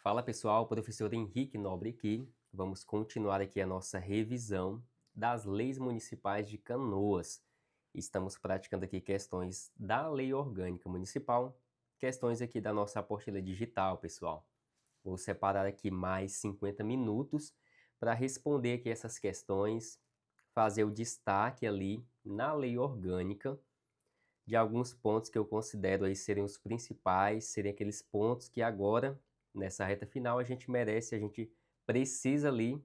Fala pessoal, professor Henrique Nobre aqui. Vamos continuar aqui a nossa revisão das leis municipais de Canoas. Estamos praticando aqui questões da Lei Orgânica Municipal, questões aqui da nossa apostila digital, pessoal. Vou separar aqui mais 50 minutos para responder aqui essas questões, fazer o destaque ali na Lei Orgânica de alguns pontos que eu considero aí serem os principais, serem aqueles pontos que agora nessa reta final a gente merece, a gente precisa ali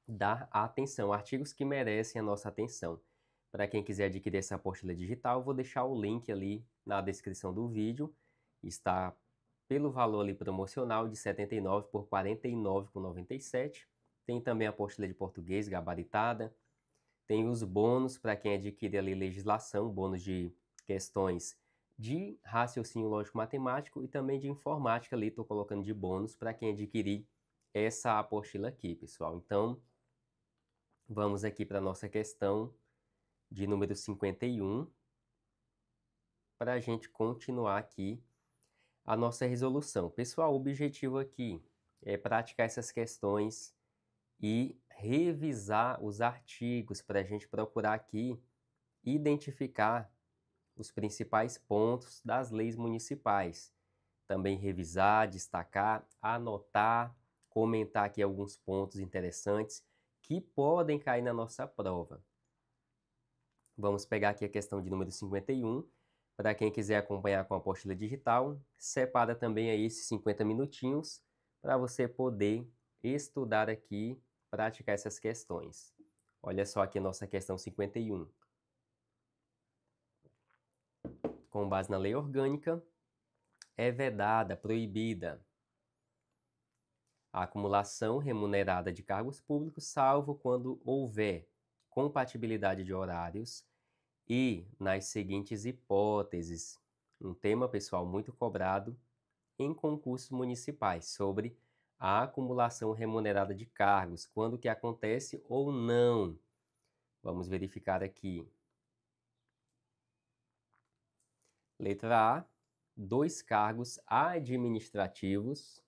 dar atenção, artigos que merecem a nossa atenção. Para quem quiser adquirir essa apostila digital, vou deixar o link ali na descrição do vídeo. Está pelo valor ali promocional de R$ 79 por R$ 49,97. Tem também a apostila de português gabaritada. Tem os bônus para quem adquire ali legislação, bônus de questões de raciocínio lógico-matemático e também de informática ali, estou colocando de bônus para quem adquirir essa apostila aqui, pessoal. Então, vamos aqui para a nossa questão de número 51, para a gente continuar aqui a nossa resolução. Pessoal, o objetivo aqui é praticar essas questões e revisar os artigos para a gente procurar aqui identificar os principais pontos das leis municipais. Também revisar, destacar, anotar, comentar aqui alguns pontos interessantes que podem cair na nossa prova. Vamos pegar aqui a questão de número 51. Para quem quiser acompanhar com a apostila digital, separa também aí esses 50 minutinhos para você poder estudar aqui, praticar essas questões. Olha só aqui a nossa questão 51. Com base na lei orgânica, é vedada, proibida a acumulação remunerada de cargos públicos, salvo quando houver compatibilidade de horários e nas seguintes hipóteses. Um tema, pessoal, muito cobrado em concursos municipais sobre a acumulação remunerada de cargos, quando que acontece ou não. Vamos verificar aqui. Letra A, 2 cargos administrativos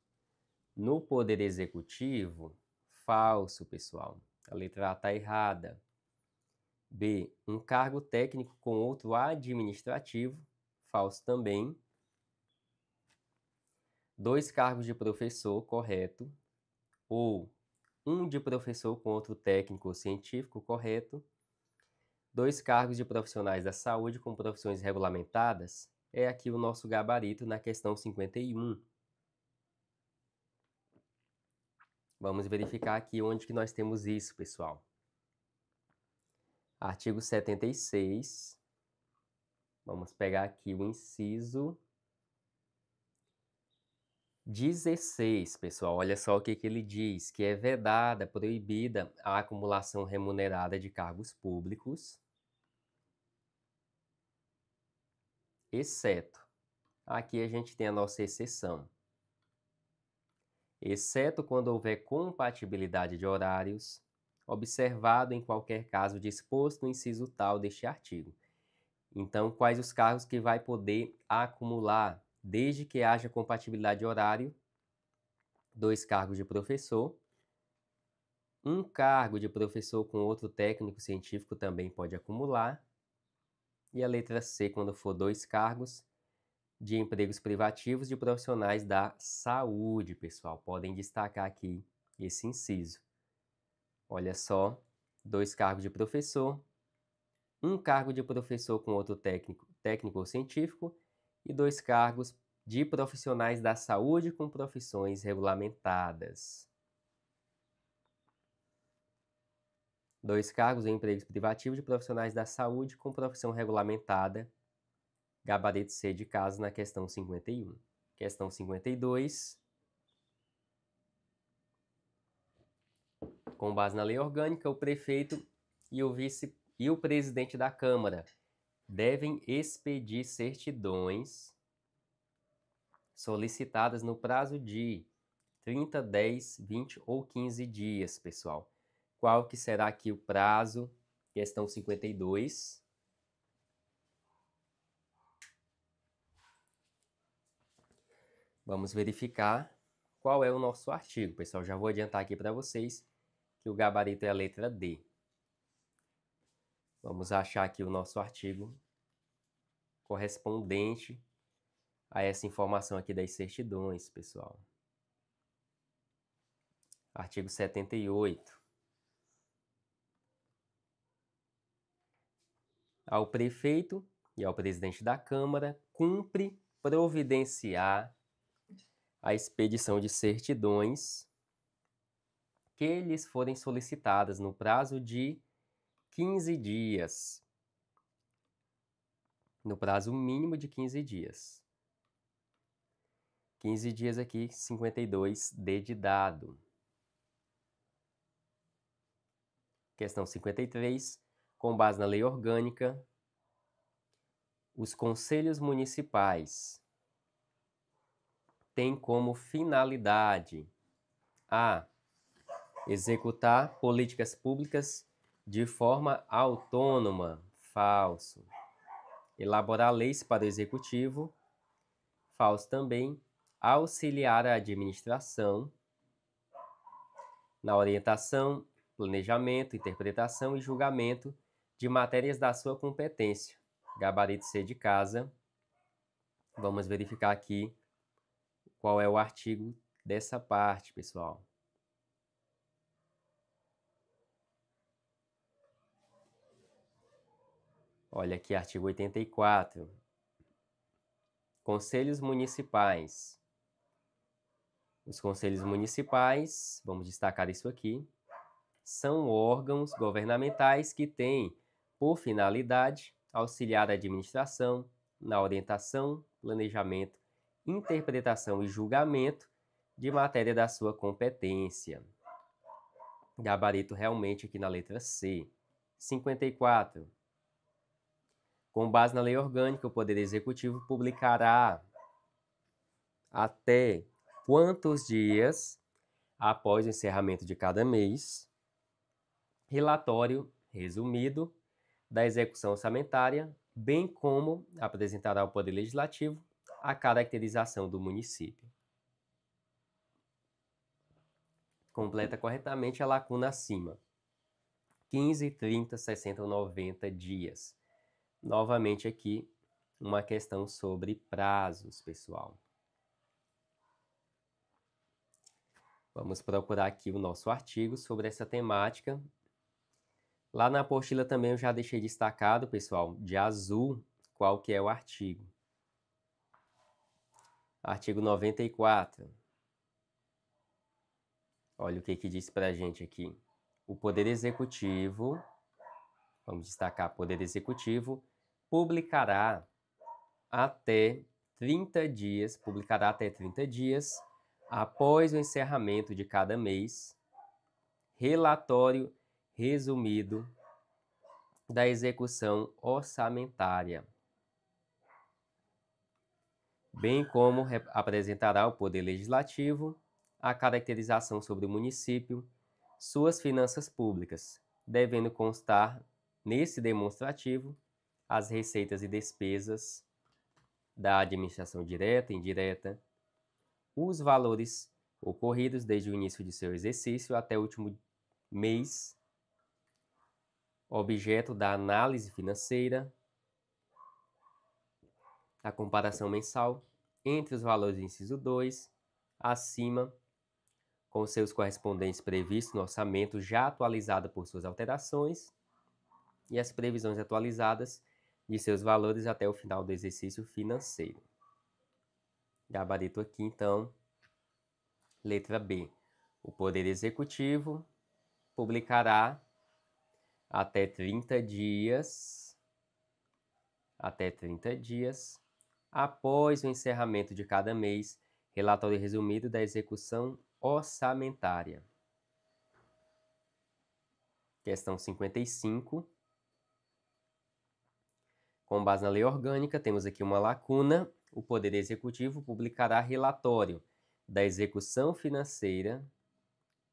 no Poder Executivo. Falso, pessoal. A letra A está errada. B, um cargo técnico com outro administrativo. Falso também. 2 cargos de professor, correto. Ou um de professor com outro técnico ou científico, correto. 2 cargos de profissionais da saúde com profissões regulamentadas, é aqui o nosso gabarito na questão 51. Vamos verificar aqui onde que nós temos isso, pessoal. Artigo 76. Vamos pegar aqui o inciso 16, pessoal. Olha só o que ele diz, que é vedada, proibida a acumulação remunerada de cargos públicos, exceto, aqui a gente tem a nossa exceção, exceto quando houver compatibilidade de horários, observado em qualquer caso disposto no inciso tal deste artigo. Então, quais os cargos que vai poder acumular, desde que haja compatibilidade de horário? 2 cargos de professor, um cargo de professor com outro técnico científico também pode acumular, e a letra C, quando for 2 cargos de empregos privativos de profissionais da saúde, pessoal. Podem destacar aqui esse inciso. Olha só, 2 cargos de professor, um cargo de professor com outro técnico ou científico, e 2 cargos de profissionais da saúde com profissões regulamentadas. 2 cargos em empregos privativos de profissionais da saúde com profissão regulamentada. Gabarito C de caso na questão 51. Questão 52. Com base na lei orgânica, o prefeito e o vice e o presidente da Câmara devem expedir certidões solicitadas no prazo de 30, 10, 20 ou 15 dias, pessoal. Qual que será aqui o prazo? Questão 52. Vamos verificar. qual é o nosso artigo, pessoal. Já vou adiantar aqui para vocês que o gabarito é a letra D. Vamos achar aqui o nosso artigo correspondente a essa informação aqui das certidões, pessoal. Artigo 78. Ao prefeito e ao presidente da Câmara cumpre providenciar a expedição de certidões que lhes forem solicitadas no prazo de 15 dias. No prazo mínimo de 15 dias. 15 dias aqui, 52D de dado. Questão 53. Com base na lei orgânica, os conselhos municipais têm como finalidade a executar políticas públicas de forma autônoma, falso. Elaborar leis para o executivo, falso também. Auxiliar a administração na orientação, planejamento, interpretação e julgamento de matérias da sua competência. Gabarito C de casa. Vamos verificar aqui qual é o artigo dessa parte, pessoal. Olha aqui, artigo 84. Conselhos municipais. Os conselhos municipais, vamos destacar isso aqui, são órgãos governamentais que têm por finalidade auxiliar a administração na orientação, planejamento, interpretação e julgamento de matéria da sua competência. Gabarito realmente aqui na letra C. 54. Com base na lei orgânica, o Poder Executivo publicará até quantos dias após o encerramento de cada mês relatório resumido da execução orçamentária, bem como apresentará ao Poder Legislativo a caracterização do município. Completa corretamente a lacuna acima. 15, 30, 60 ou 90 dias. Novamente aqui, uma questão sobre prazos, pessoal. Vamos procurar aqui o nosso artigo sobre essa temática. Lá na apostila também eu já deixei destacado, pessoal, de azul, qual que é o artigo. Artigo 94. Olha o que diz para a gente aqui. O Poder Executivo, vamos destacar, Poder Executivo, publicará até 30 dias, após o encerramento de cada mês, relatório resumido da execução orçamentária, bem como apresentará ao Poder Legislativo a caracterização sobre o município, suas finanças públicas, devendo constar nesse demonstrativo as receitas e despesas da administração direta e indireta, os valores ocorridos desde o início de seu exercício até o último mês, objeto da análise financeira, a comparação mensal entre os valores do inciso 2, acima, com seus correspondentes previstos no orçamento já atualizado por suas alterações, e as previsões atualizadas de seus valores até o final do exercício financeiro. Gabarito aqui, então, letra B. O Poder Executivo publicará até 30 dias, após o encerramento de cada mês, relatório resumido da execução orçamentária. Questão 55. Com base na lei orgânica, temos aqui uma lacuna. O Poder Executivo publicará relatório da execução financeira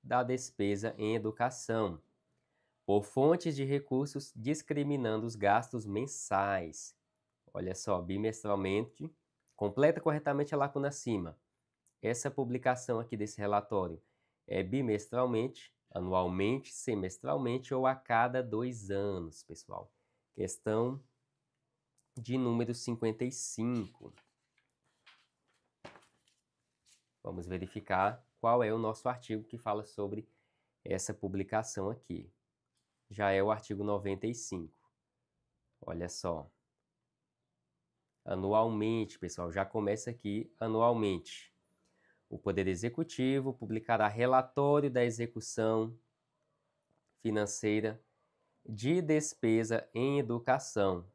da despesa em educação, por fontes de recursos, discriminando os gastos mensais. Olha só, bimestralmente, completa corretamente a lacuna acima. essa publicação aqui desse relatório é bimestralmente, anualmente, semestralmente ou a cada 2 anos, pessoal? Questão de número 55. Vamos verificar qual é o nosso artigo que fala sobre essa publicação aqui. Já é o artigo 95. Olha só. Anualmente, pessoal, já começa aqui anualmente. O Poder Executivo publicará relatório da execução financeira de despesa em educação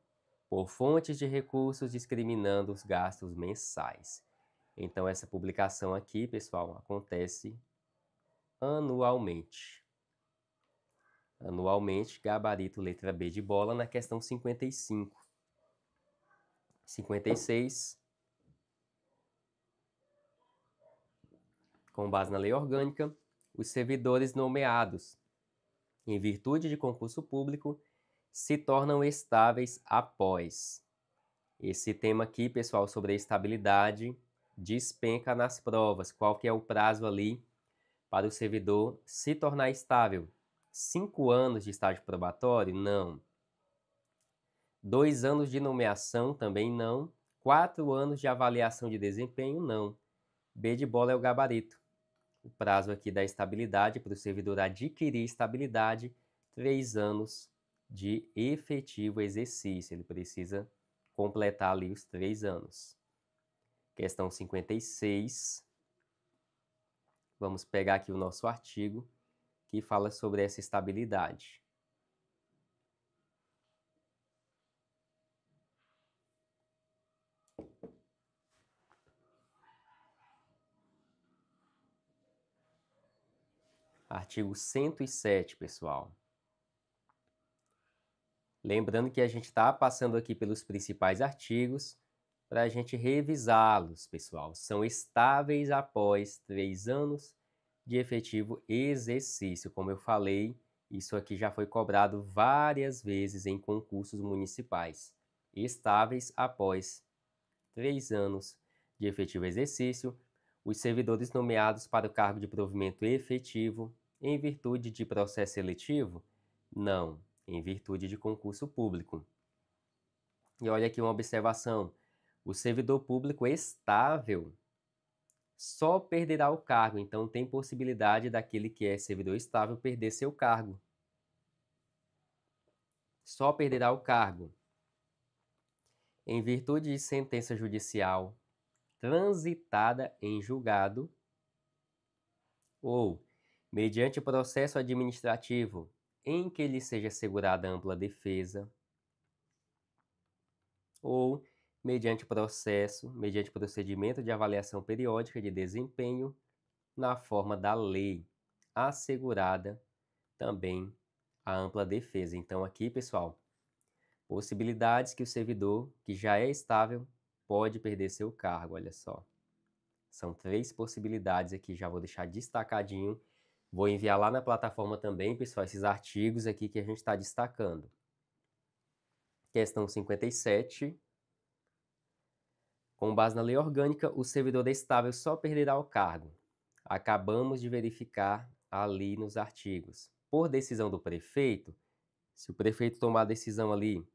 por fontes de recursos discriminando os gastos mensais. Então, essa publicação aqui, pessoal, acontece anualmente. Anualmente, gabarito letra B de bola na questão 55. 56. Com base na lei orgânica, os servidores nomeados em virtude de concurso público se tornam estáveis após. Esse tema aqui, pessoal, sobre a estabilidade, despenca nas provas. Qual que é o prazo ali para o servidor se tornar estável? 5 anos de estágio probatório? Não. 2 anos de nomeação? Também não. 4 anos de avaliação de desempenho? Não. B de bola é o gabarito. O prazo aqui da estabilidade, para o servidor adquirir estabilidade, 3 anos de efetivo exercício. Ele precisa completar ali os 3 anos. Questão 56. Vamos pegar aqui o nosso artigo que fala sobre essa estabilidade. Artigo 107, pessoal. Lembrando que a gente está passando aqui pelos principais artigos para a gente revisá-los, pessoal. São estáveis após 3 anos de efetivo exercício. Como eu falei, isso aqui já foi cobrado várias vezes em concursos municipais. Estáveis após 3 anos de efetivo exercício, os servidores nomeados para o cargo de provimento efetivo em virtude de processo seletivo? Não, em virtude de concurso público. E olha aqui uma observação. O servidor público estável só perderá o cargo, então tem possibilidade daquele que é servidor estável perder seu cargo. Só perderá o cargo em virtude de sentença judicial transitada em julgado ou mediante processo administrativo em que lhe seja assegurada ampla defesa ou mediante procedimento de avaliação periódica de desempenho na forma da lei, assegurada também a ampla defesa. Então aqui, pessoal, possibilidades que o servidor que já é estável pode perder seu cargo, olha só. São 3 possibilidades aqui, já vou deixar destacadinho. Vou enviar lá na plataforma também, pessoal, esses artigos aqui que a gente está destacando. Questão 57. Com base na lei orgânica, o servidor estável só perderá o cargo. Acabamos de verificar ali nos artigos. Por decisão do prefeito, se o prefeito tomar a decisão ali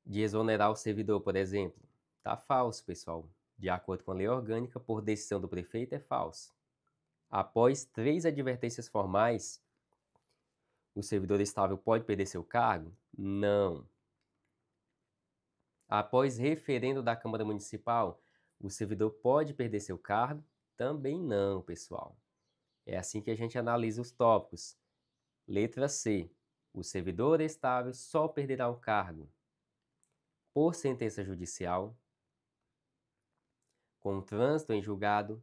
de exonerar o servidor, por exemplo, tá falso, pessoal. De acordo com a lei orgânica, por decisão do prefeito é falso. Após 3 advertências formais, o servidor estável pode perder seu cargo? Não. Após referendo da Câmara Municipal, o servidor pode perder seu cargo? Também não, pessoal. É assim que a gente analisa os tópicos. Letra C. O servidor estável só perderá o cargo por sentença judicial, com trânsito em julgado,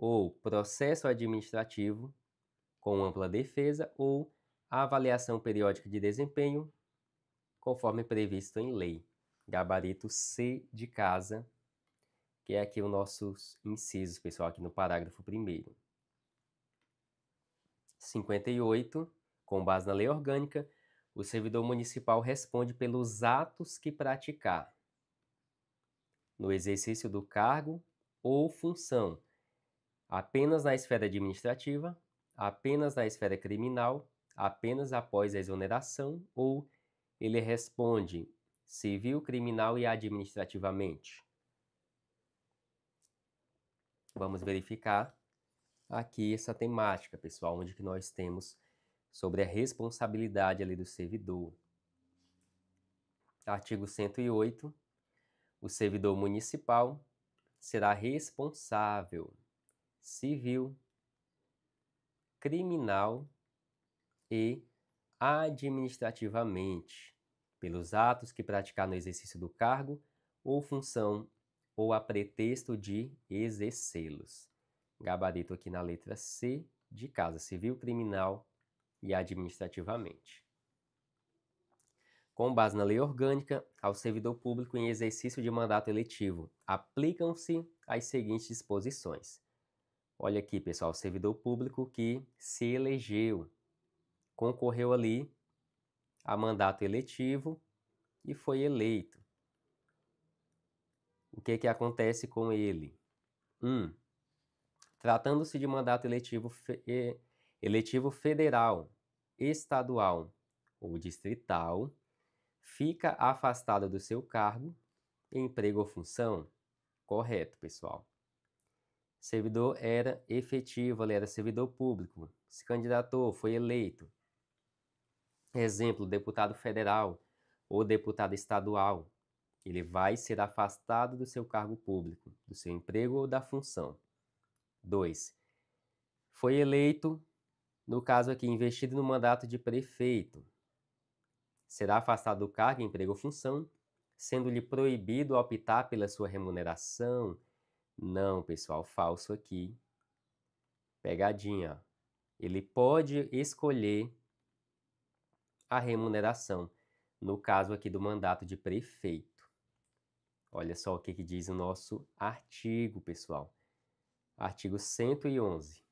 ou processo administrativo, com ampla defesa, ou avaliação periódica de desempenho, conforme previsto em lei. Gabarito C de casa, que é aqui os nossos incisos, pessoal, aqui no parágrafo 1º. 58. Com base na lei orgânica, o servidor municipal responde pelos atos que praticar no exercício do cargo ou função, apenas na esfera administrativa, apenas na esfera criminal, apenas após a exoneração, ou ele responde civil, criminal e administrativamente? Vamos verificar aqui essa temática, pessoal, onde que nós temos sobre a responsabilidade ali do servidor. Artigo 108, o servidor municipal será responsável civil, criminal e administrativamente pelos atos que praticar no exercício do cargo ou função ou a pretexto de exercê-los. Gabarito aqui na letra C de casa, civil, criminal e administrativamente. Com base na lei orgânica, ao servidor público em exercício de mandato eletivo, aplicam-se as seguintes disposições. Olha aqui, pessoal, o servidor público que se elegeu, concorreu ali a mandato eletivo e foi eleito. O que acontece com ele? 1. Tratando-se de mandato eletivo federal, estadual ou distrital, fica afastado do seu cargo, emprego ou função? Correto, pessoal. Servidor era efetivo, ele era servidor público, se candidatou, foi eleito. Exemplo, deputado federal ou deputado estadual. Ele vai ser afastado do seu cargo público, do seu emprego ou da função. 2. Foi eleito, no caso aqui, investido no mandato de prefeito. Será afastado do cargo, emprego ou função, sendo-lhe proibido optar pela sua remuneração. Não, pessoal, falso aqui. Pegadinha. Ele pode escolher a remuneração, no caso aqui do mandato de prefeito. Olha só o que diz o nosso artigo, pessoal. Artigo 111.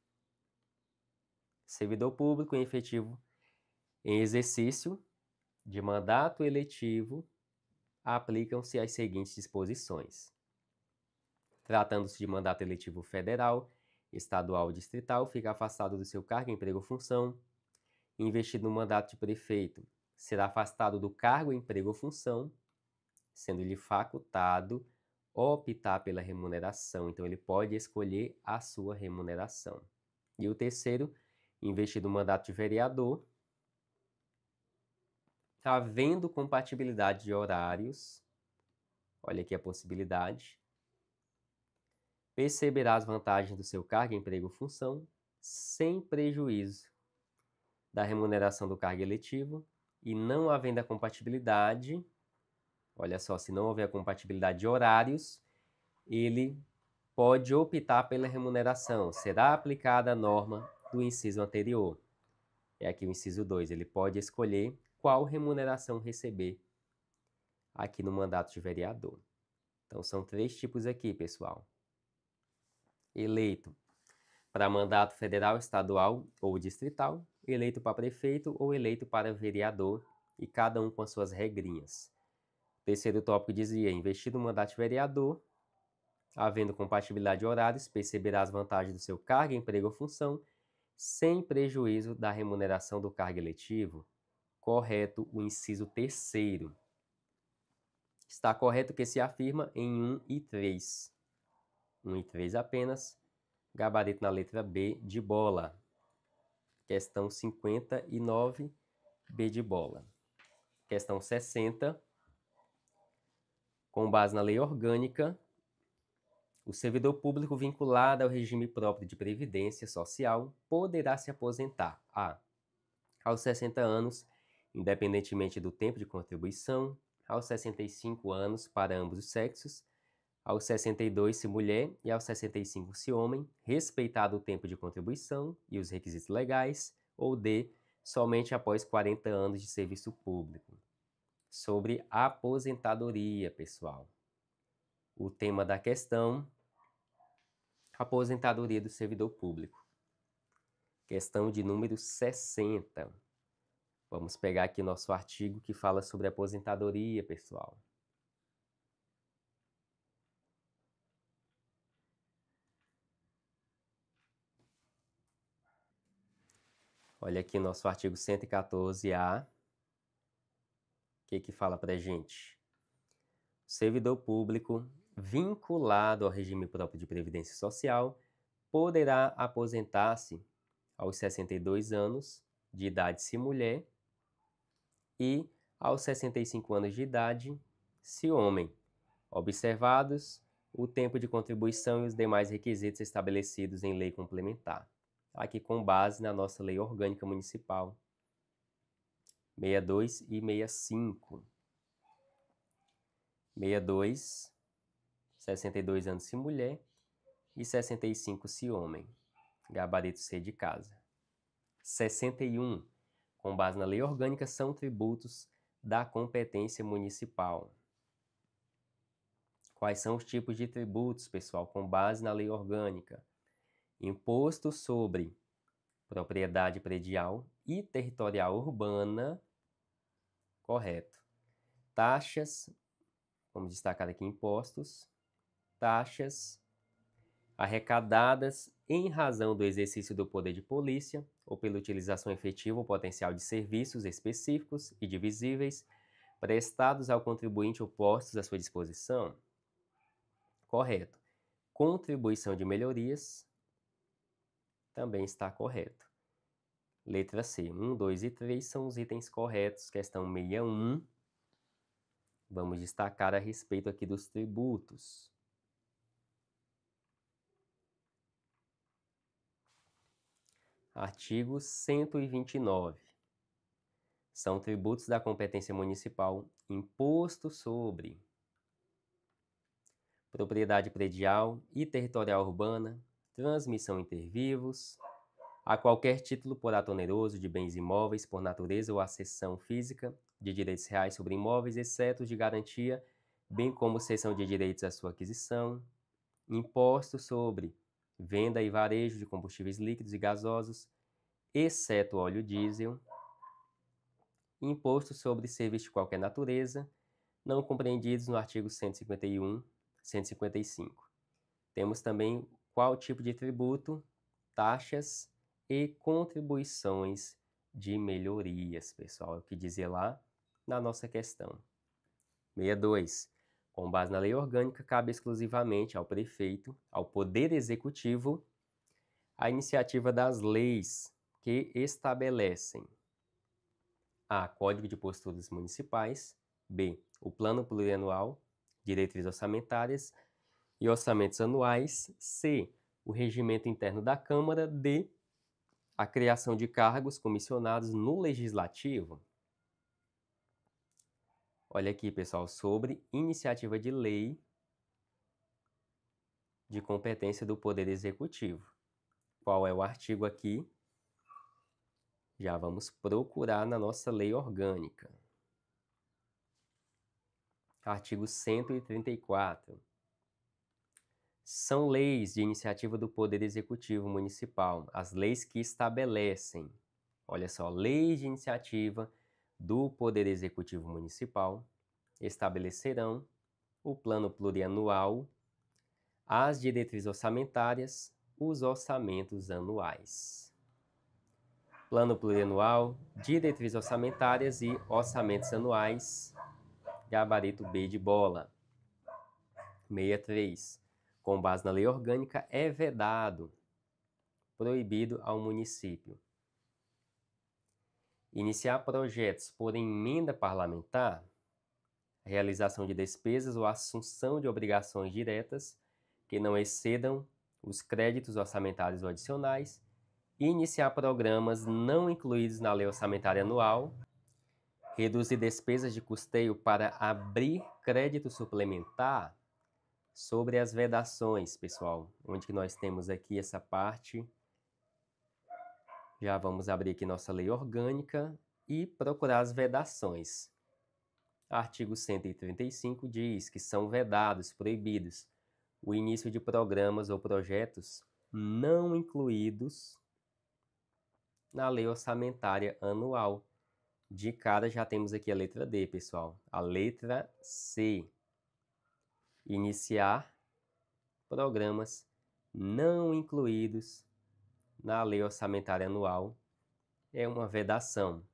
Servidor público em efetivo em exercício de mandato eletivo, aplicam-se as seguintes disposições. Tratando-se de mandato eletivo federal, estadual ou distrital, fica afastado do seu cargo, emprego ou função. Investido no mandato de prefeito, será afastado do cargo, emprego ou função, sendo-lhe facultado optar pela remuneração. Então, ele pode escolher a sua remuneração. E o terceiro, investido no mandato de vereador, havendo compatibilidade de horários, olha aqui a possibilidade, perceberá as vantagens do seu cargo, emprego ou função, sem prejuízo da remuneração do cargo eletivo, e não havendo a compatibilidade, olha só, se não houver a compatibilidade de horários, ele pode optar pela remuneração. Será aplicada a norma do inciso anterior. É aqui o inciso 2. Ele pode escolher qual remuneração receber aqui no mandato de vereador. Então, são 3 tipos aqui, pessoal. Eleito para mandato federal, estadual ou distrital, eleito para prefeito ou eleito para vereador, e cada um com as suas regrinhas. O terceiro tópico dizia, investido no mandato de vereador, havendo compatibilidade de horários, perceberá as vantagens do seu cargo, emprego ou função, sem prejuízo da remuneração do cargo eletivo. Correto o inciso 3º. Está correto que se afirma em 1 e 3. 1 e 3 apenas. Gabarito na letra B de bola. Questão 59, B de bola. Questão 60. Com base na lei orgânica, o servidor público vinculado ao regime próprio de previdência social poderá se aposentar aos 60 anos, independentemente do tempo de contribuição, aos 65 anos para ambos os sexos, aos 62 se mulher e aos 65 se homem, respeitado o tempo de contribuição e os requisitos legais, ou D, somente após 40 anos de serviço público. Sobre aposentadoria, pessoal. O tema da questão, aposentadoria do servidor público. Questão de número 60. Vamos pegar aqui nosso artigo que fala sobre aposentadoria, pessoal. Olha aqui nosso artigo 114-A. O que fala pra gente? O servidor público vinculado ao regime próprio de previdência social poderá aposentar-se aos 62 anos de idade se mulher e aos 65 anos de idade se homem, observados o tempo de contribuição e os demais requisitos estabelecidos em lei complementar, aqui com base na nossa Lei Orgânica Municipal 62 e 65. 62, 62 anos se mulher e 65 se homem, gabarito C de casa. 61, com base na Lei Orgânica, são tributos da competência municipal. Quais são os tipos de tributos, pessoal, com base na Lei Orgânica? Imposto sobre propriedade predial e territorial urbana, correto. Taxas, vamos destacar aqui impostos, taxas arrecadadas em razão do exercício do poder de polícia ou pela utilização efetiva ou potencial de serviços específicos e divisíveis prestados ao contribuinte ou postos à sua disposição. Correto. Contribuição de melhorias, também está correto. Letra C, 1, 2 e 3 são os itens corretos, questão 61. Vamos destacar a respeito aqui dos tributos. Artigo 129. São tributos da competência municipal: imposto sobre propriedade predial e territorial urbana, transmissão intervivos, a qualquer título por ato oneroso de bens imóveis por natureza ou acessão física de direitos reais sobre imóveis, exceto os de garantia, bem como cessão de direitos à sua aquisição, imposto sobre venda e varejo de combustíveis líquidos e gasosos, exceto óleo diesel, imposto sobre serviços de qualquer natureza, não compreendidos no artigo 151, 155. Temos também qual tipo de tributo, taxas e contribuições de melhorias, pessoal, é o que dizia lá na nossa questão. 62. Com base na lei orgânica, cabe exclusivamente ao prefeito, ao Poder Executivo, a iniciativa das leis que estabelecem A. Código de Posturas Municipais, B. O Plano Plurianual, diretrizes orçamentárias e orçamentos anuais, C. O regimento interno da Câmara, D. A criação de cargos comissionados no Legislativo. Olha aqui, pessoal, sobre iniciativa de lei de competência do Poder Executivo. Qual é o artigo aqui? Já vamos procurar na nossa lei orgânica. Artigo 134. São leis de iniciativa do Poder Executivo Municipal, as leis que estabelecem, olha só, leis de iniciativa do Poder Executivo Municipal estabelecerão o plano plurianual, as diretrizes orçamentárias, os orçamentos anuais. Plano plurianual, diretrizes orçamentárias e orçamentos anuais, gabarito B de bola. 63. Com base na lei orgânica, é vedado, proibido ao município iniciar projetos por emenda parlamentar, realização de despesas ou assunção de obrigações diretas que não excedam os créditos orçamentários ou adicionais, e iniciar programas não incluídos na lei orçamentária anual, reduzir despesas de custeio para abrir crédito suplementar. Sobre as vedações, pessoal, onde que nós temos aqui essa parte. Já vamos abrir aqui nossa lei orgânica e procurar as vedações. Artigo 135 diz que são vedados, proibidos, o início de programas ou projetos não incluídos na lei orçamentária anual. De cara já temos aqui a letra D, pessoal. A letra C. Iniciar programas não incluídos na lei orçamentária anual é uma vedação,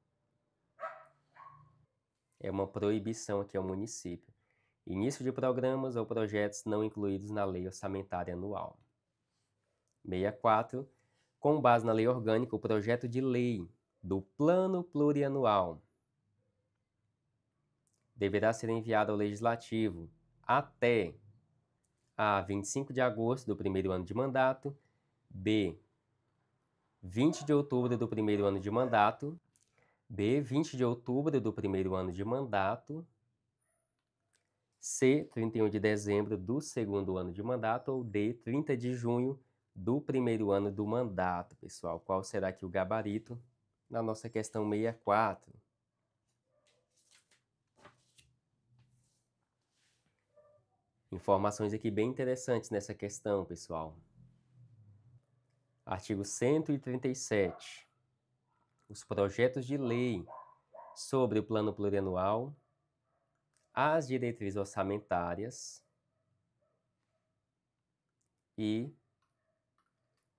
é uma proibição aqui ao município. Início de programas ou projetos não incluídos na Lei Orçamentária Anual. 64. Com base na Lei Orgânica, o projeto de lei do Plano Plurianual deverá ser enviado ao Legislativo até a 25 de agosto do primeiro ano de mandato, B, 20 de outubro do primeiro ano de mandato, B, 20 de outubro do primeiro ano de mandato, C, 31 de dezembro do segundo ano de mandato, ou D, 30 de junho do primeiro ano do mandato, pessoal. Qual será aqui o gabarito na nossa questão 64? Informações aqui bem interessantes nessa questão, pessoal. Artigo 137. Os projetos de lei sobre o Plano Plurianual, as diretrizes orçamentárias e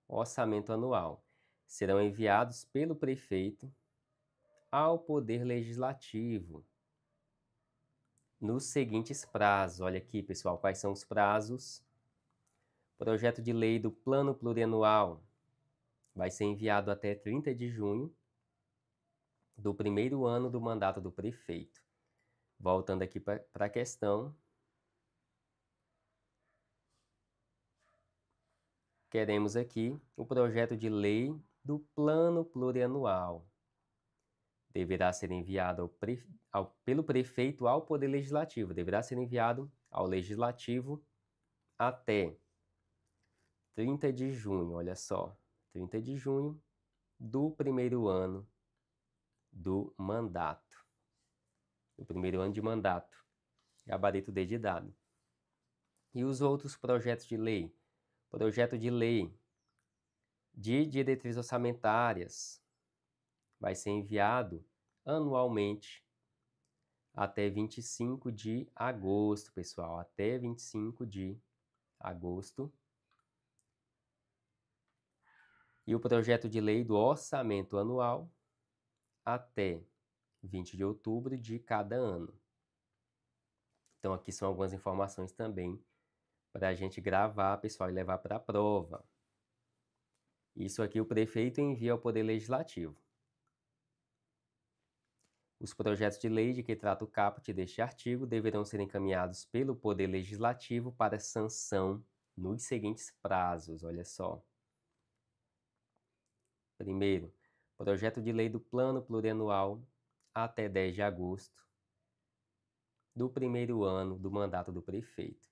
orçamento anual serão enviados pelo prefeito ao Poder Legislativo nos seguintes prazos. Olha aqui, pessoal, quais são os prazos. Projeto de lei do Plano Plurianual vai ser enviado até 30 de junho do primeiro ano do mandato do prefeito. Voltando aqui para a questão, queremos aqui o projeto de lei do Plano Plurianual. Deverá ser enviado pelo prefeito ao Poder Legislativo. Deverá ser enviado ao Legislativo até 30 de junho, olha só, 30 de junho do primeiro ano do mandato. Do primeiro ano de mandato. Gabarito D de dado. E os outros projetos de lei? Projeto de lei de diretrizes orçamentárias vai ser enviado anualmente até 25 de agosto, pessoal. Até 25 de agosto. E o projeto de lei do orçamento anual até 20 de outubro de cada ano. Então, aqui são algumas informações também para a gente gravar, pessoal, e levar para a prova. Isso aqui o prefeito envia ao Poder Legislativo. Os projetos de lei de que trata o caput deste artigo deverão ser encaminhados pelo Poder Legislativo para sanção nos seguintes prazos, olha só. Primeiro, projeto de lei do Plano Plurianual até 10 de agosto do primeiro ano do mandato do prefeito.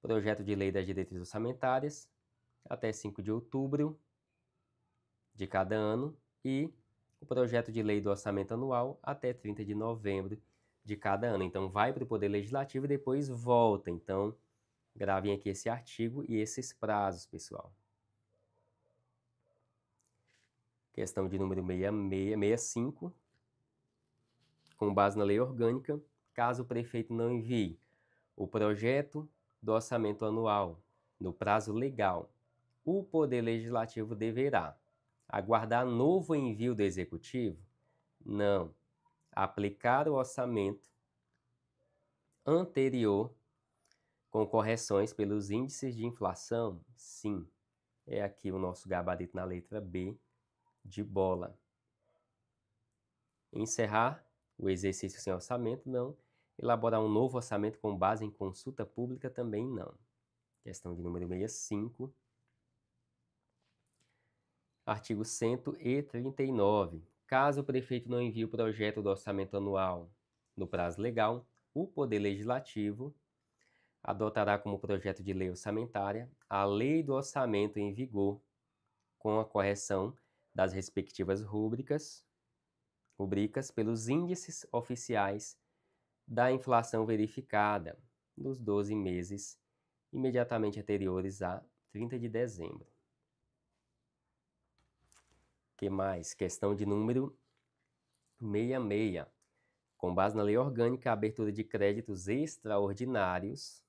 Projeto de lei das diretrizes orçamentárias até 5 de outubro de cada ano e o projeto de lei do orçamento anual até 30 de novembro de cada ano. Então, vai para o Poder Legislativo e depois volta. Então, gravem aqui esse artigo e esses prazos, pessoal. Questão de número 65. Com base na lei orgânica, caso o prefeito não envie o projeto do orçamento anual no prazo legal, o Poder Legislativo deverá aguardar novo envio do Executivo? Não. Aplicar o orçamento anterior com correções pelos índices de inflação? Sim. É aqui o nosso gabarito na letra B de bola. Encerrar o exercício sem orçamento? Não. Elaborar um novo orçamento com base em consulta pública? Também não. Questão de número 65. Artigo 139. Caso o prefeito não envie o projeto do orçamento anual no prazo legal, o Poder Legislativo adotará como projeto de lei orçamentária a Lei do Orçamento em vigor, com a correção das respectivas rubricas pelos índices oficiais da inflação verificada nos 12 meses imediatamente anteriores a 30 de dezembro. Que mais? Questão de número 66. Com base na lei orgânica, a abertura de créditos extraordinários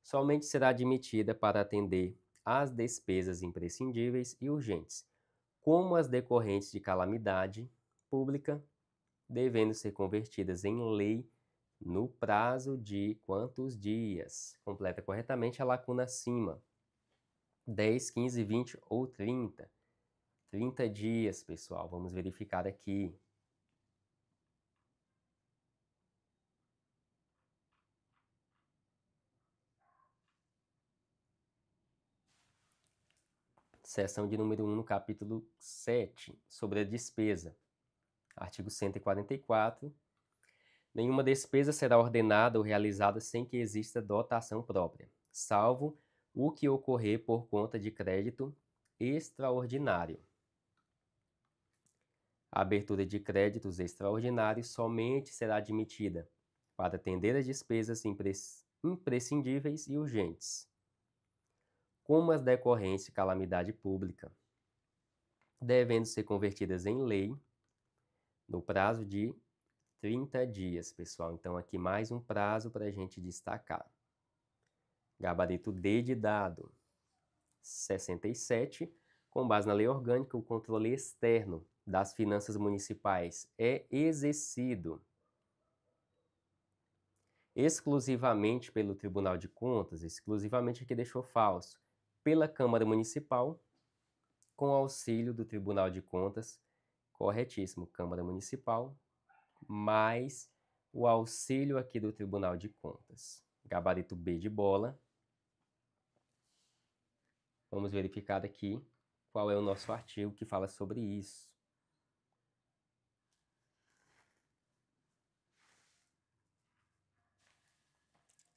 somente será admitida para atender as despesas imprescindíveis e urgentes, como as decorrentes de calamidade pública, devendo ser convertidas em lei no prazo de quantos dias? Completa corretamente a lacuna acima. 10, 15, 20 ou 30. 30 dias, pessoal. Vamos verificar aqui. Seção de número 1, no capítulo 7, sobre a despesa. Artigo 144. Nenhuma despesa será ordenada ou realizada sem que exista dotação própria, salvo o que ocorrer por conta de crédito extraordinário. A abertura de créditos extraordinários somente será admitida para atender as despesas imprescindíveis e urgentes, como as decorrentes de calamidade pública, devendo ser convertidas em lei no prazo de 30 dias, pessoal. Então, aqui mais um prazo para a gente destacar. Gabarito D de dado. 67. Com base na lei orgânica, o controle externo das finanças municipais é exercido exclusivamente pelo Tribunal de Contas, exclusivamente aqui deixou falso, pela Câmara Municipal, com auxílio do Tribunal de Contas, corretíssimo, Câmara Municipal, mais o auxílio aqui do Tribunal de Contas. Gabarito B de bola. Vamos verificar aqui qual é o nosso artigo que fala sobre isso.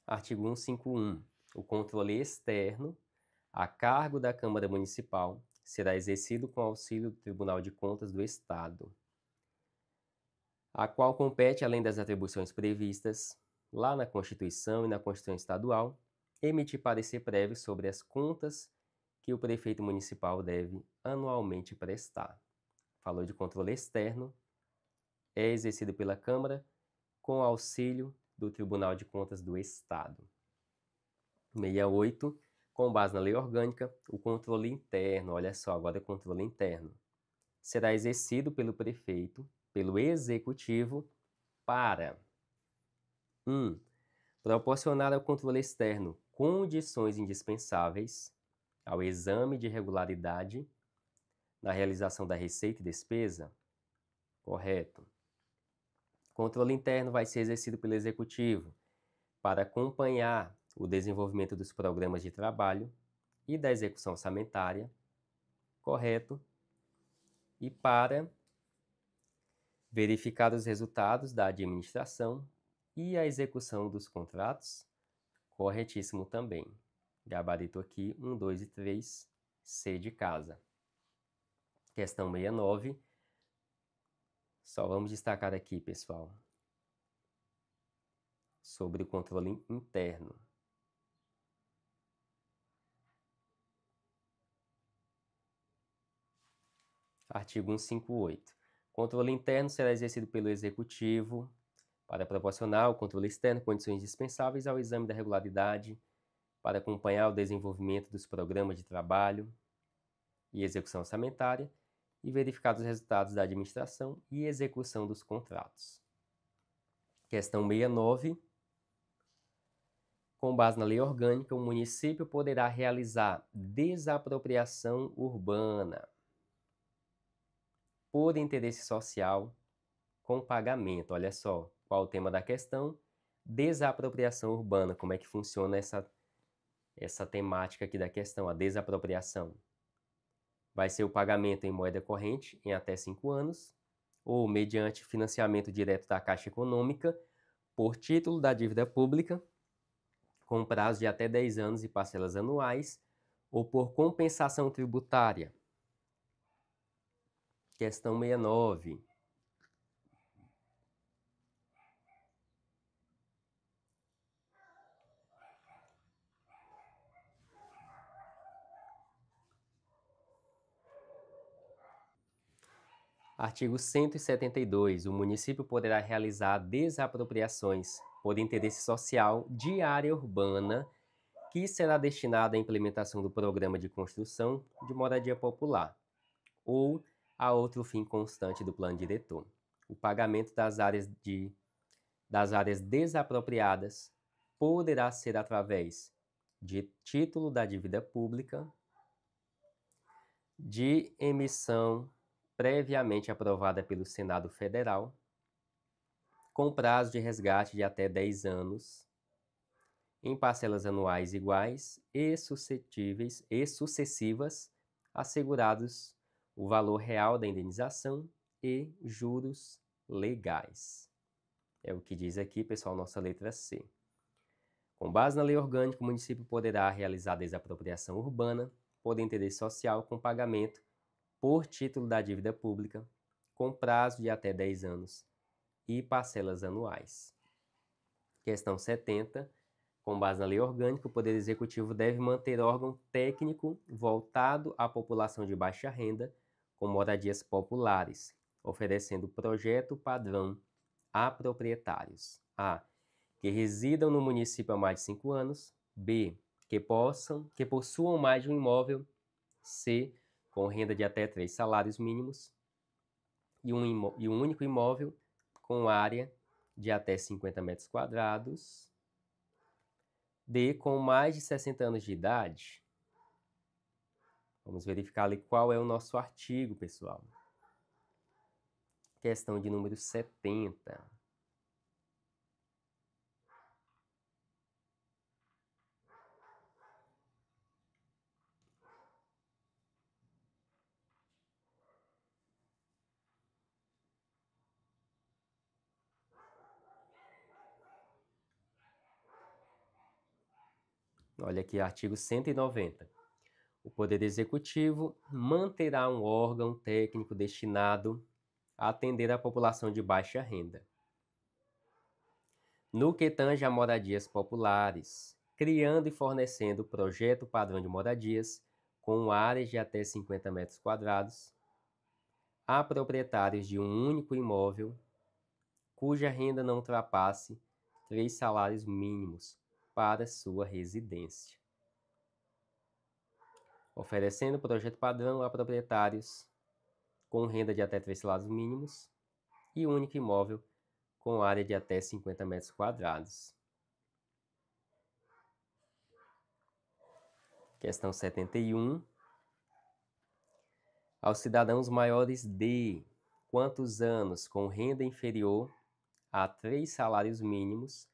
Artigo 151. O controle externo, a cargo da Câmara Municipal, será exercido com auxílio do Tribunal de Contas do Estado, a qual compete, além das atribuições previstas lá na Constituição e na Constituição Estadual, emitir parecer prévio sobre as contas que o prefeito municipal deve anualmente prestar. Falou de controle externo, é exercido pela Câmara com auxílio do Tribunal de Contas do Estado. 68. Com base na lei orgânica, o controle interno, olha só, agora é controle interno, será exercido pelo prefeito, pelo executivo, para 1. Proporcionar ao controle externo condições indispensáveis ao exame de regularidade na realização da receita e despesa. Correto. Controle interno vai ser exercido pelo executivo para acompanhar o desenvolvimento dos programas de trabalho e da execução orçamentária. Correto. E para verificar os resultados da administração e a execução dos contratos. Corretíssimo também. Gabarito aqui, 1, 2 e 3, C de casa. Questão 69. Só vamos destacar aqui, pessoal, sobre o controle interno. Artigo 158. Controle interno será exercido pelo Executivo para proporcionar ao controle externo condições indispensáveis ao exame da regularidade, para acompanhar o desenvolvimento dos programas de trabalho e execução orçamentária e verificar os resultados da administração e execução dos contratos. Questão 69. Com base na lei orgânica, o município poderá realizar desapropriação urbana por interesse social com pagamento. Olha só, qual o tema da questão? Desapropriação urbana. Como é que funciona essa temática aqui da questão, a desapropriação? Vai ser o pagamento em moeda corrente em até 5 anos, ou mediante financiamento direto da Caixa Econômica, por título da dívida pública, com prazo de até 10 anos e parcelas anuais, ou por compensação tributária. Questão 69. Artigo 172. O município poderá realizar desapropriações por interesse social de área urbana que será destinada à implementação do programa de construção de moradia popular ou a outro fim constante do plano diretor. O pagamento das áreas desapropriadas poderá ser através de título da dívida pública, de emissão previamente aprovada pelo Senado Federal, com prazo de resgate de até 10 anos, em parcelas anuais iguais e sucessivas, assegurados o valor real da indenização e juros legais. É o que diz aqui, pessoal, nossa letra C. Com base na lei orgânica, o município poderá realizar desapropriação urbana por interesse social com pagamento por título da dívida pública, com prazo de até 10 anos e parcelas anuais. Questão 70. Com base na lei orgânica, o Poder Executivo deve manter órgão técnico voltado à população de baixa renda com moradias populares, oferecendo projeto padrão a proprietários: a. que residam no município há mais de 5 anos, b. que possuam mais de um imóvel, c. com renda de até 3 salários mínimos e um único imóvel com área de até 50 metros quadrados, d. com mais de 60 anos de idade. Vamos verificar ali qual é o nosso artigo, pessoal. Questão de número 70. Olha aqui, artigo 190. O Poder Executivo manterá um órgão técnico destinado a atender a população de baixa renda, no que tange a moradias populares, criando e fornecendo projeto padrão de moradias com áreas de até 50 metros quadrados a proprietários de um único imóvel cuja renda não ultrapasse 3 salários mínimos para sua residência, oferecendo projeto padrão a proprietários com renda de até 3 salários mínimos e único imóvel com área de até 50 metros quadrados. Questão 71. Aos cidadãos maiores de quantos anos com renda inferior a 3 salários mínimos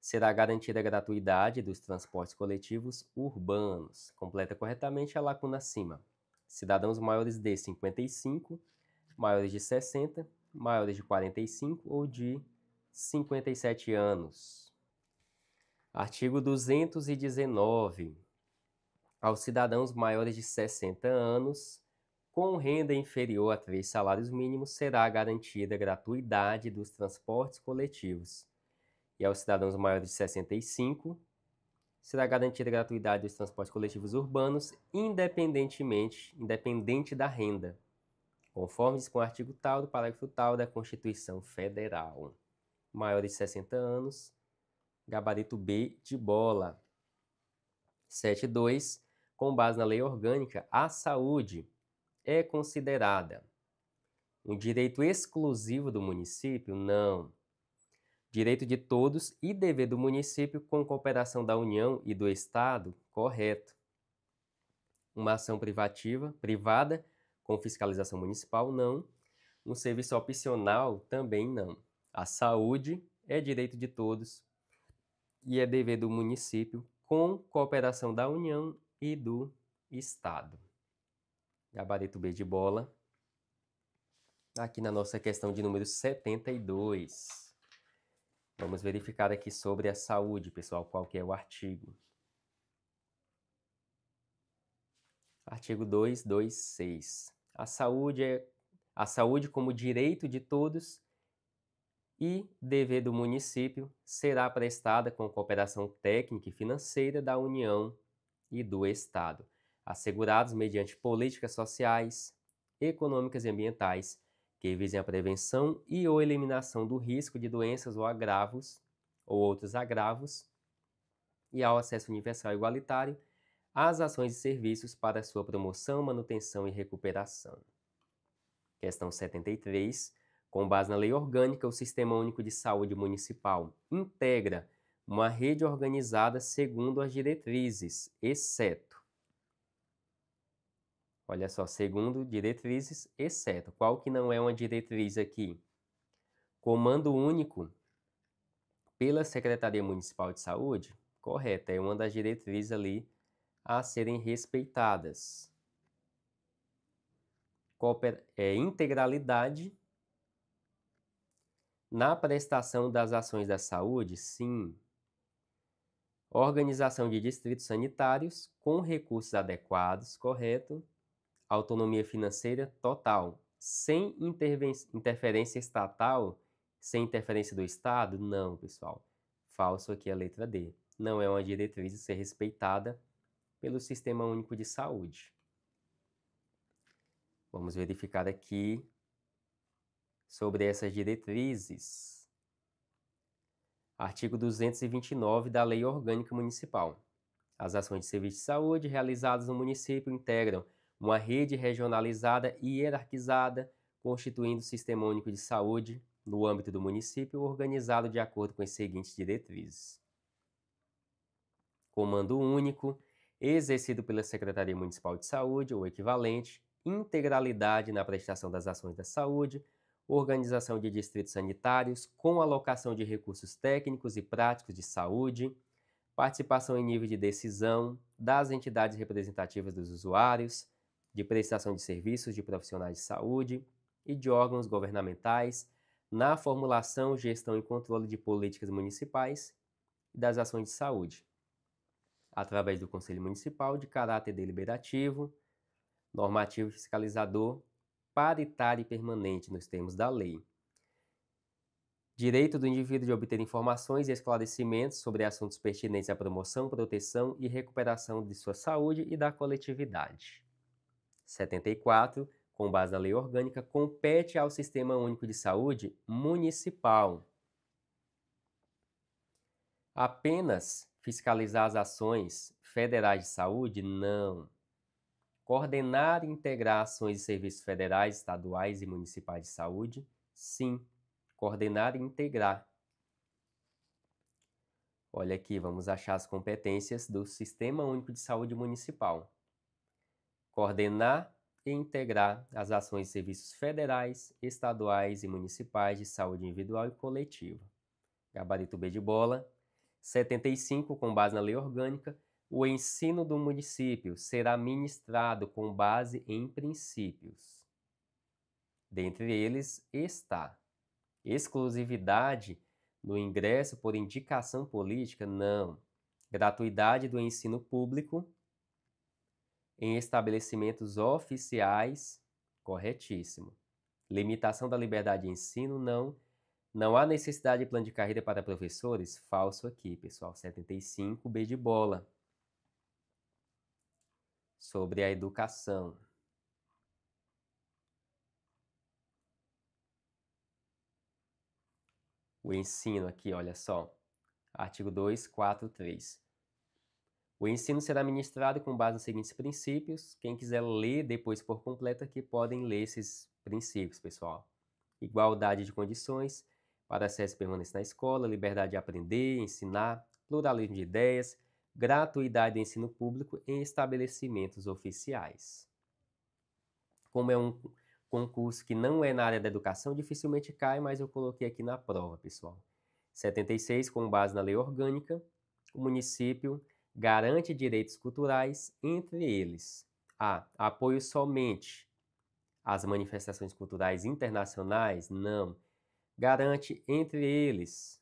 será garantida a gratuidade dos transportes coletivos urbanos? Completa corretamente a lacuna acima. Cidadãos maiores de 55, maiores de 60, maiores de 45 ou de 57 anos. Artigo 219. Aos cidadãos maiores de 60 anos, com renda inferior a 3 salários mínimos, será garantida a gratuidade dos transportes coletivos. E aos cidadãos maiores de 65, será garantida a gratuidade dos transportes coletivos urbanos, independente da renda, conforme dispõe o artigo tal do parágrafo tal da Constituição Federal. Maiores de 60 anos, gabarito B de bola. 7.2. Com base na lei orgânica, a saúde é considerada um direito exclusivo do município? Não. Direito de todos e dever do município com cooperação da União e do Estado? Correto. Uma ação privada com fiscalização municipal? Não. Um serviço opcional? Também não. A saúde é direito de todos e é dever do município com cooperação da União e do Estado. Gabarito B de bola. Aqui na nossa questão de número 72. Vamos verificar aqui sobre a saúde, pessoal, qual que é o artigo. Artigo 226. A saúde como direito de todos e dever do município será prestada com cooperação técnica e financeira da União e do Estado, assegurados mediante políticas sociais, econômicas e ambientais que visem a prevenção e ou eliminação do risco de doenças ou agravos ou outros agravos e ao acesso universal e igualitário às ações e serviços para sua promoção, manutenção e recuperação. Questão 73. Com base na Lei Orgânica, o Sistema Único de Saúde Municipal integra uma rede organizada segundo as diretrizes, exceto. Olha só, segundo diretrizes, exceto. Qual que não é uma diretriz aqui? Comando único pela Secretaria Municipal de Saúde? Correto, é uma das diretrizes ali a serem respeitadas. Integralidade na prestação das ações da saúde? Sim. Organização de distritos sanitários com recursos adequados? Correto. Autonomia financeira total. Sem interferência estatal? Sem interferência do Estado? Não, pessoal. Falso aqui a letra D. Não é uma diretriz a ser respeitada pelo Sistema Único de Saúde. Vamos verificar aqui sobre essas diretrizes. Artigo 229 da Lei Orgânica Municipal. As ações de serviço de saúde realizadas no município integram uma rede regionalizada e hierarquizada, constituindo o Sistema Único de Saúde no âmbito do município, organizado de acordo com as seguintes diretrizes. Comando único, exercido pela Secretaria Municipal de Saúde ou equivalente, integralidade na prestação das ações da saúde, organização de distritos sanitários com alocação de recursos técnicos e práticos de saúde, participação em nível de decisão das entidades representativas dos usuários, de prestação de serviços de profissionais de saúde e de órgãos governamentais na formulação, gestão e controle de políticas municipais e das ações de saúde, através do Conselho Municipal de caráter deliberativo, normativo e fiscalizador, paritário e permanente nos termos da lei. Direito do indivíduo de obter informações e esclarecimentos sobre assuntos pertinentes à promoção, proteção e recuperação de sua saúde e da coletividade. 74. Com base na lei orgânica, compete ao Sistema Único de Saúde Municipal apenas fiscalizar as ações federais de saúde? Não. Coordenar e integrar ações e serviços federais, estaduais e municipais de saúde? Sim. Coordenar e integrar. Olha aqui, vamos achar as competências do Sistema Único de Saúde Municipal. Coordenar e integrar as ações e serviços federais, estaduais e municipais de saúde individual e coletiva. Gabarito B de bola. 75. Com base na lei orgânica, o ensino do município será ministrado com base em princípios. Dentre eles está exclusividade no ingresso por indicação política? Não. Gratuidade do ensino público em estabelecimentos oficiais? Corretíssimo. Limitação da liberdade de ensino? Não. Não há necessidade de plano de carreira para professores? Falso aqui, pessoal. 75, B de bola. Sobre a educação. O ensino aqui, olha só. Artigo 243. O ensino será ministrado com base nos seguintes princípios. Quem quiser ler depois por completo aqui, podem ler esses princípios, pessoal. Igualdade de condições para acesso e permanência na escola, liberdade de aprender, ensinar, pluralismo de ideias, gratuidade do ensino público em estabelecimentos oficiais. Como é um concurso que não é na área da educação, dificilmente cai, mas eu coloquei aqui na prova, pessoal. 76. Com base na lei orgânica, o município garante direitos culturais, entre eles a. Apoio somente às manifestações culturais internacionais? Não. Garante, entre eles,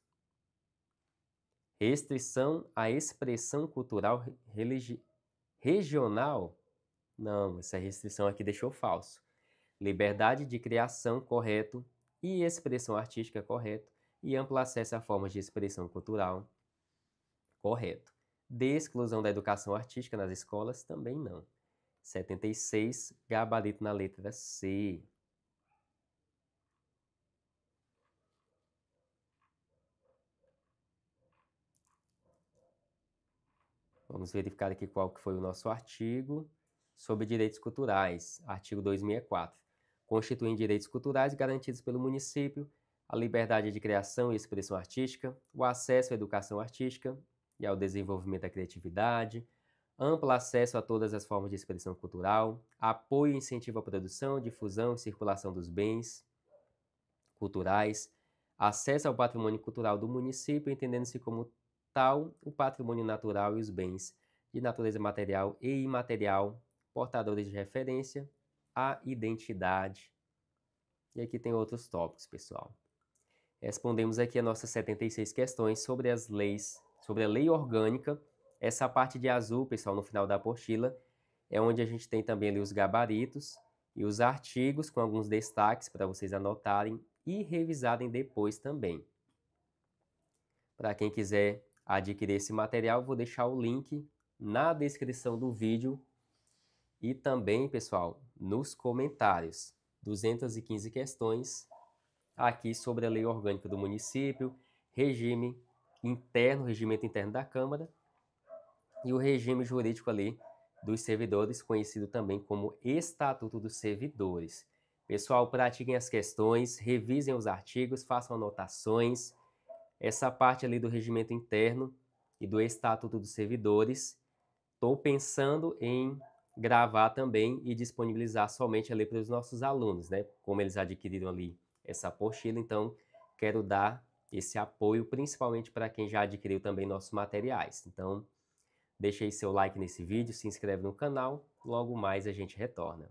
restrição à expressão cultural regional? Não, essa restrição aqui deixou falso. Liberdade de criação, correto, e expressão artística, correto, e amplo acesso a formas de expressão cultural, correto. De exclusão da educação artística nas escolas, também não. 76, gabarito na letra C. Vamos verificar aqui qual que foi o nosso artigo sobre direitos culturais, artigo 264. Constituem direitos culturais garantidos pelo município a liberdade de criação e expressão artística, o acesso à educação artística e ao desenvolvimento da criatividade, amplo acesso a todas as formas de expressão cultural, apoio e incentivo à produção, difusão e circulação dos bens culturais, acesso ao patrimônio cultural do município, entendendo-se como tal o patrimônio natural e os bens de natureza material e imaterial, portadores de referência, a identidade. E aqui tem outros tópicos, pessoal. Respondemos aqui as nossas 76 questões sobre as leis, sobre a lei orgânica. Essa parte de azul, pessoal, no final da apostila, é onde a gente tem também ali os gabaritos e os artigos com alguns destaques para vocês anotarem e revisarem depois também. Para quem quiser adquirir esse material, vou deixar o link na descrição do vídeo e também, pessoal, nos comentários. 215 questões aqui sobre a lei orgânica do município, regime interno, regimento interno da Câmara e o regime jurídico ali dos servidores, conhecido também como Estatuto dos Servidores. Pessoal, pratiquem as questões, revisem os artigos, façam anotações. Essa parte ali do regimento interno e do Estatuto dos Servidores, estou pensando em gravar também e disponibilizar somente ali para os nossos alunos, né? Como eles adquiriram ali essa apostila, então quero dar esse apoio principalmente para quem já adquiriu também nossos materiais. Então, deixe aí seu like nesse vídeo, se inscreve no canal, logo mais a gente retorna.